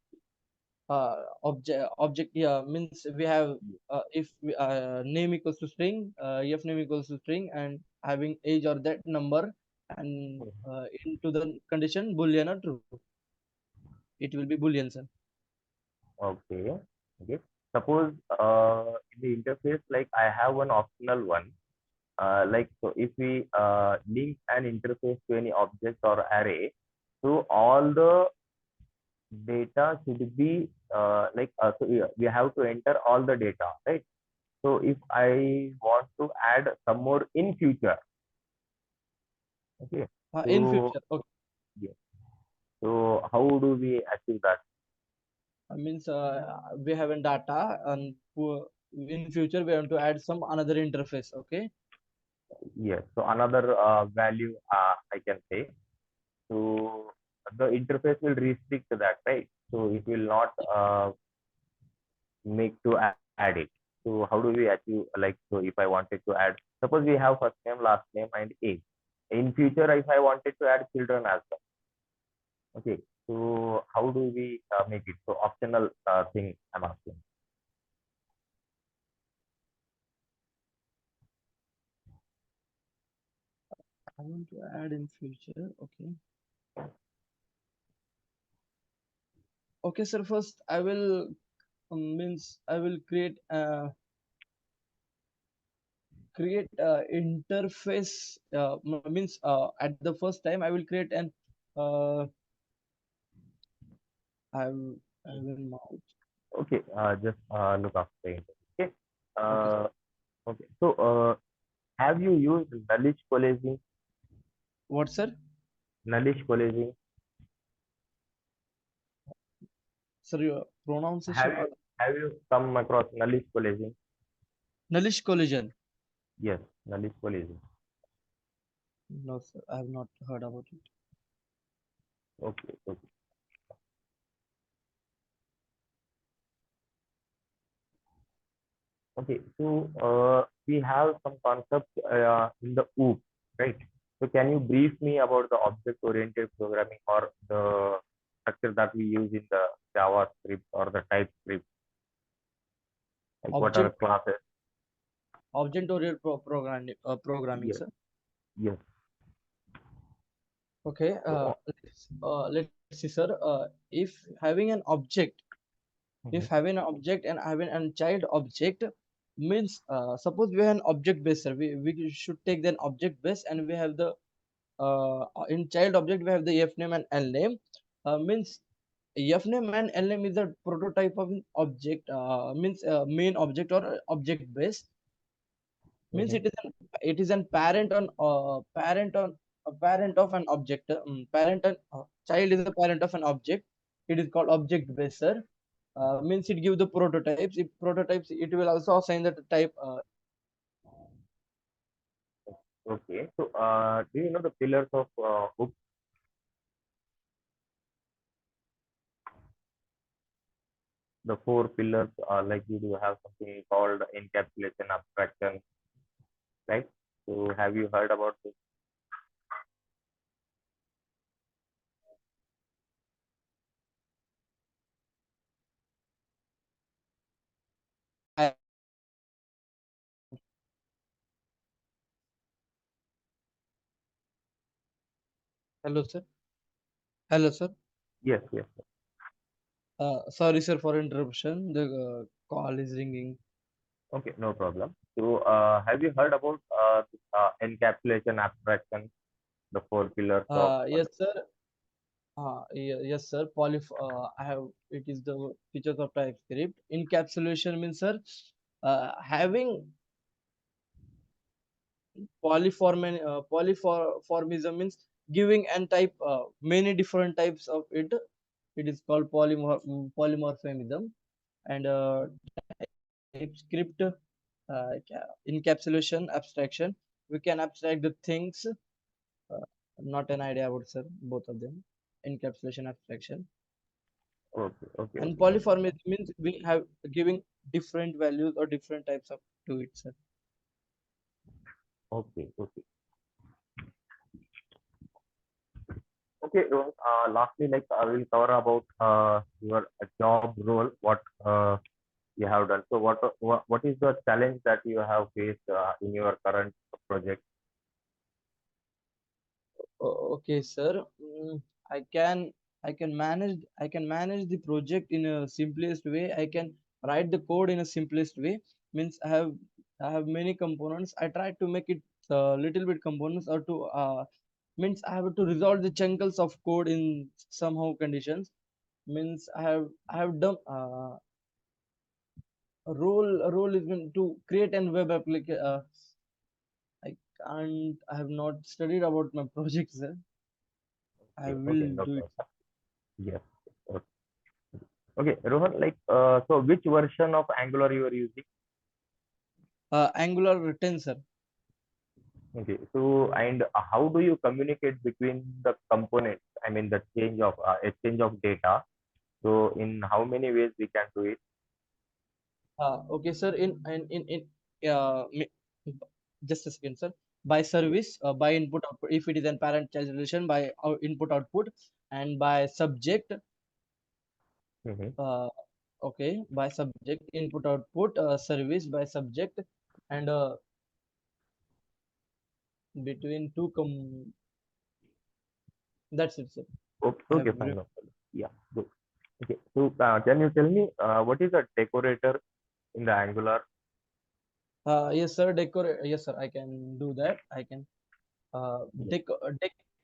Object, yeah, means we have if name equals to string, f name equals to string, and having age or that number, and Mhm. into the condition boolean or true, it will be boolean, sir. Okay. Okay. Suppose in the interface, like I have one optional one. Like so, if we link an interface to any object or array, so all the data should be so we have to enter all the data, right? So if I want to add some more in future, okay. In So future, okay. yeah. So how do we achieve that? Means we have in data, and in future we want to add some another interface, okay. Yes. So another value I can say. So the interface will restrict that, right? So it will not make to add it. So how do we achieve, like, so if I wanted to add, suppose we have first name, last name, and age. In future, if I wanted to add children as well, okay. So how do we make it? So optional thing I'm asking. I want to add in future, okay. Okay, sir, first I will means I will create interface, means at the first time I will create an uh, I will mount. Okay, just look after the interface. Okay. Okay, sir. Uh, okay. So have you used nullish coalescing? What, sir? Nullish coalescing. Sir, your Have pronunciation, you have you come across nullish coalescing? nullish collision. Yes, nullish coalescing. No, sir, I have not heard about it. Okay, okay. Okay, so we have some concepts in the OOP, right? So can you brief me about the object-oriented programming or the structure that we use in the JavaScript or the TypeScript? Like what are Object classes? programming, Yes, sir. yes. Okay. So, Let's see, sir. If having an object, if mhm, having an object and having a child object means, suppose we have an object base, sir. We should take an object base, and we have the in child object we have the f name and l name. Means f name and l name is a prototype of an object. Means main object or object base. Means mhm, it is an parent of an object. Parent and child is the parent of an object. It is called object based, sir. Means it give the prototypes. If prototypes, it will also assign the type. okay. So do you know the pillars of OOP? The four pillars, like you do have something called encapsulation abstraction, right? So have you heard about this? I, hello, sir. Hello, sir. Yes, yes. Sorry, sir, for interruption. The call is ringing. Okay, no problem. So, have you heard about encapsulation abstraction, the four pillars of Yes, sir. Yes, sir. I have. It is the features of TypeScript. Encapsulation means, sir, having polyformism means giving and type many different types of it. It is called polymorphism. And TypeScript encapsulation abstraction. We can abstract the things. Uh, Not an idea about, sir, both of them. Encapsulation abstraction. okay, okay, And okay, no problem. polyformism means we have giving different values or different types of to it, sir. Okay, okay, okay. Rohan, lastly, like I will cover about your job role, what you have done. So, what is the challenge that you have faced in your current project? Okay, sir. I can I can manage the project in a simplest way. I can write the code in a simplest way. Means I have many components. I try to make it little bit components, or to means I have to resolve the chunks of code in somehow conditions. Means I have done a role is going to create an web application. I have not studied about my project, sir. I Okay, okay, will no do it. problem. Yes. Okay, okay. Rohan, like so, which version of Angular you are using? Angular tensor. Okay. So, and how do you communicate between the components? I mean, the change of exchange of data. So, in how many ways we can do it? Okay, sir. Uh, mi- just a second, sir. By service, by input output. If it is a parent-child relation, by input output, and by subject. Mhm. Uh, okay, by subject input output, service by subject, and between two That's it, sir. Okay, I have okay, fine, no problem. Yeah, good. Okay. So, can you tell me what is a decorator in the Angular? yes, sir. Yes, sir. I can do that. I can. Yes.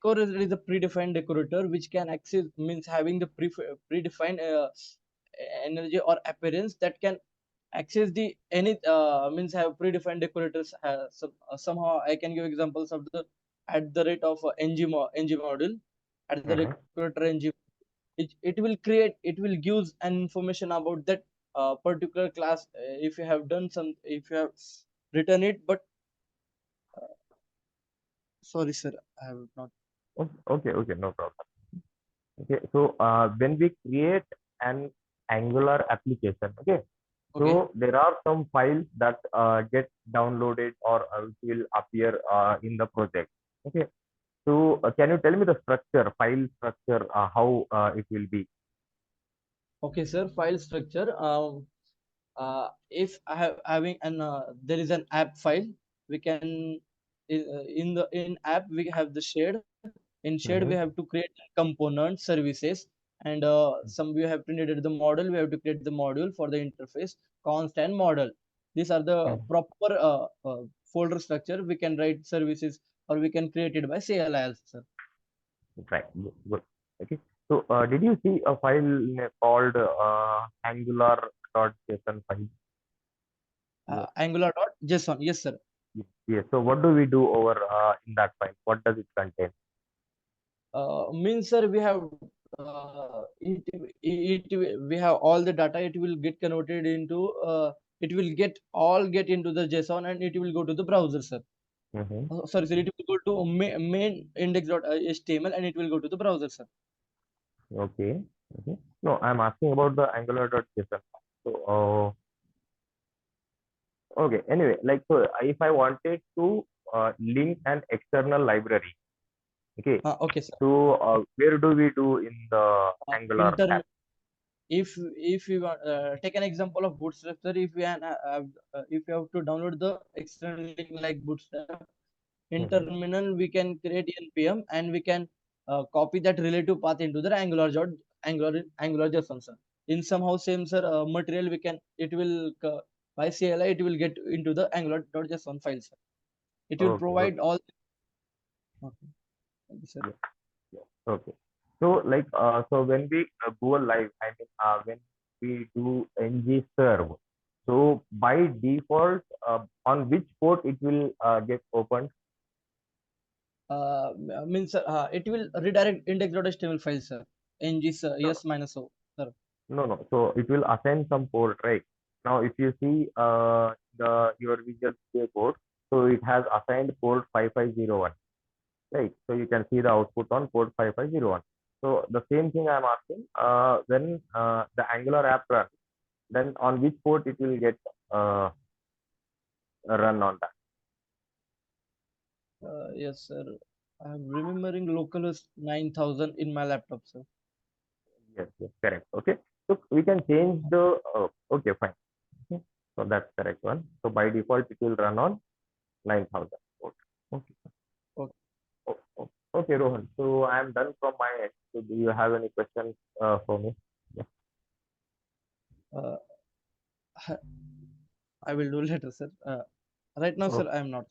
Decorator is a predefined decorator which can access, means having the predefined energy or appearance that can access the any means have predefined decorators. Somehow I can give examples of the at the rate of ng module, at the Mhm. decorator ng. It will gives an information about that particular class. If you have done some, if you have written it, but sorry, sir, I have not. Okay, okay, okay, no problem. Okay. So, when we create an Angular application, okay. Okay. So there are some files that get downloaded or which will appear in the project. Okay. So can you tell me the structure, file structure, how it will be? Okay, sir. File structure. If I have having an there is an app file, we can in the in app we have the shared. In shared we have to Mm-hmm. create components, services, and some we have to needed the model. We have to create the module for the interface, const and model. These are the proper folder structure. We can write services or we can create it by CLI also, sir. Right. Good. Okay. So did you see a file called angular.json file? Yes. Angular.json. Yes, sir. Yes. So what do we do over in that file? What does it contain? Means sir we have we have all the data. It will get converted into it will get all get into the JSON and it will go to the browser, sir. Mm-hmm. Sorry, sir, it will go to main index.html and it will go to the browser, sir. Okay. Okay. No, I'm asking about the angular.json. So, okay. Anyway, like, so if I wanted to link an external library, okay. Okay, sir. So, where do we do in the Angular Interm app? if we want take an example of Bootstrap, sir. If you have to download the external link like Bootstrap, in Mm-hmm. terminal we can create npm and we can copy that relative path into the angular JSON, sir. In somehow same, sir, material we can it will by CLI it will get into the angular.json file, sir. It will Okay. Okay. provide all. Okay, thank you, sir. Yeah. Yeah. Okay. So, like, so when we go live, I mean, when we do ng serve, so by default, on which port it will get opened? Means it will redirect index.html file, sir. ng No, yes minus o, sir. no, no. So it will assign some port, right? Now, if you see the your Visual Studio code, so it has assigned port 5501, right? So you can see the output on port 5501. So the same thing I'm asking, when the Angular app runs, then on which port it will get uh, run on that? Yes, sir. I'm remembering localhost 9000 in my laptop, sir. Yes, yes, correct. Okay. So we can change the, okay, fine. Okay. So that's correct one. So by default, it will run on 9000. Okay. Okay. Okay, Rohan. So I'm done from my end. So do you have any questions for me? Yeah. Uh, I will do later, sir. Right now, sir, Okay. I am not.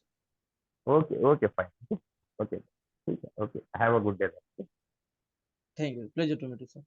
Okay. Okay. Fine. Okay. Okay. Okay. Have a good day. Thank you. Pleasure to meet you, sir.